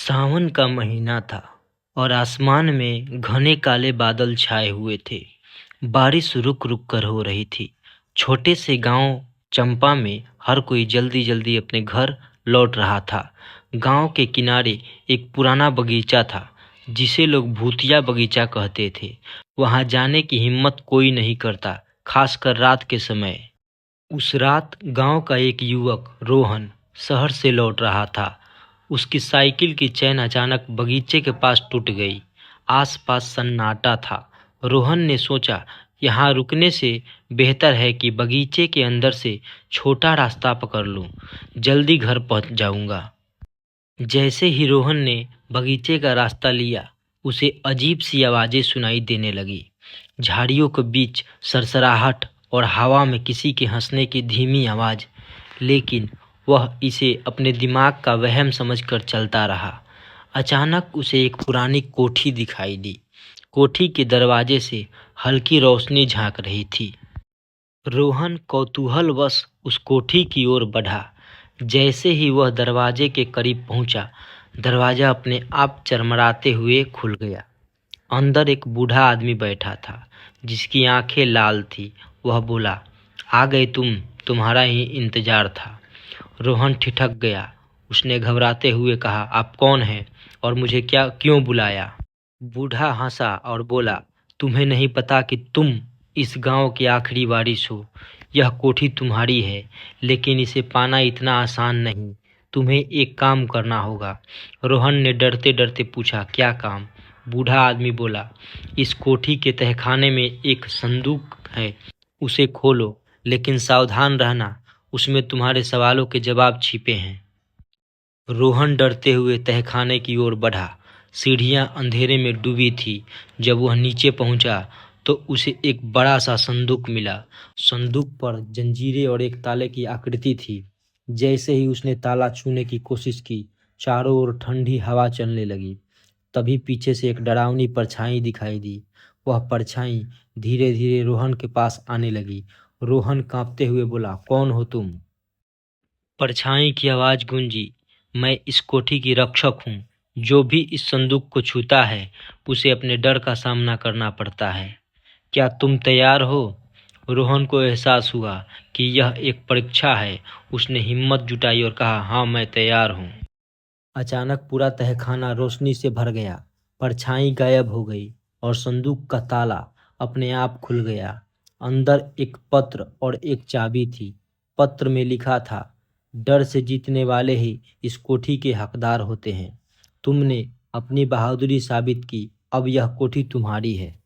सावन का महीना था और आसमान में घने काले बादल छाए हुए थे। बारिश रुक रुक कर हो रही थी। छोटे से गांव चंपा में हर कोई जल्दी जल्दी अपने घर लौट रहा था। गांव के किनारे एक पुराना बगीचा था जिसे लोग भूतिया बगीचा कहते थे। वहां जाने की हिम्मत कोई नहीं करता, खासकर रात के समय। उस रात गांव का एक युवक रोहन शहर से लौट रहा था। उसकी साइकिल की चैन अचानक बगीचे के पास टूट गई। आसपास सन्नाटा था। रोहन ने सोचा, यहाँ रुकने से बेहतर है कि बगीचे के अंदर से छोटा रास्ता पकड़ लूं। जल्दी घर पहुंच जाऊंगा। जैसे ही रोहन ने बगीचे का रास्ता लिया, उसे अजीब सी आवाजें सुनाई देने लगी। झाड़ियों के बीच सरसराहट और हवा में किसी के हंसने की धीमी आवाज। लेकिन वह इसे अपने दिमाग का वहम समझकर चलता रहा। अचानक उसे एक पुरानी कोठी दिखाई दी। कोठी के दरवाजे से हल्की रोशनी झांक रही थी। रोहन कौतूहलवश उस कोठी की ओर बढ़ा। जैसे ही वह दरवाजे के करीब पहुंचा, दरवाजा अपने आप चरमराते हुए खुल गया। अंदर एक बूढ़ा आदमी बैठा था जिसकी आंखें लाल थी। वह बोला, आ गए तुम, तुम्हारा ही इंतजार था। रोहन ठिठक गया। उसने घबराते हुए कहा, आप कौन हैं और मुझे क्यों बुलाया? बूढ़ा हंसा और बोला, तुम्हें नहीं पता कि तुम इस गांव के आखिरी वारिस हो। यह कोठी तुम्हारी है, लेकिन इसे पाना इतना आसान नहीं। तुम्हें एक काम करना होगा। रोहन ने डरते डरते पूछा, क्या काम? बूढ़ा आदमी बोला, इस कोठी के तहखाने में एक संदूक है, उसे खोलो, लेकिन सावधान रहना, उसमें तुम्हारे सवालों के जवाब छिपे हैं। रोहन डरते हुए तहखाने की ओर बढ़ा। सीढ़ियां अंधेरे में डूबी थी। जब वह नीचे पहुंचा तो उसे एक बड़ा सा संदूक मिला। संदूक पर जंजीरें और एक ताले की आकृति थी। जैसे ही उसने ताला छूने की कोशिश की, चारों ओर ठंडी हवा चलने लगी। तभी पीछे से एक डरावनी परछाई दिखाई दी। वह परछाई धीरे धीरे रोहन के पास आने लगी। रोहन कांपते हुए बोला, कौन हो तुम? परछाई की आवाज गूंजी, मैं इस कोठी की रक्षक हूँ। जो भी इस संदूक को छूता है उसे अपने डर का सामना करना पड़ता है। क्या तुम तैयार हो? रोहन को एहसास हुआ कि यह एक परीक्षा है। उसने हिम्मत जुटाई और कहा, हाँ, मैं तैयार हूँ। अचानक पूरा तहखाना रोशनी से भर गया। परछाई गायब हो गई और संदूक का ताला अपने आप खुल गया। अंदर एक पत्र और एक चाबी थी। पत्र में लिखा था, डर से जीतने वाले ही इस कोठी के हकदार होते हैं। तुमने अपनी बहादुरी साबित की, अब यह कोठी तुम्हारी है।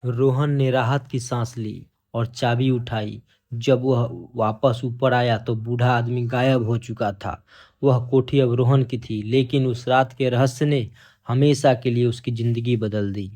रोहन ने राहत की सांस ली और चाबी उठाई। जब वह वापस ऊपर आया तो बूढ़ा आदमी गायब हो चुका था। वह कोठी अब रोहन की थी, लेकिन उस रात के रहस्य ने हमेशा के लिए उसकी जिंदगी बदल दी।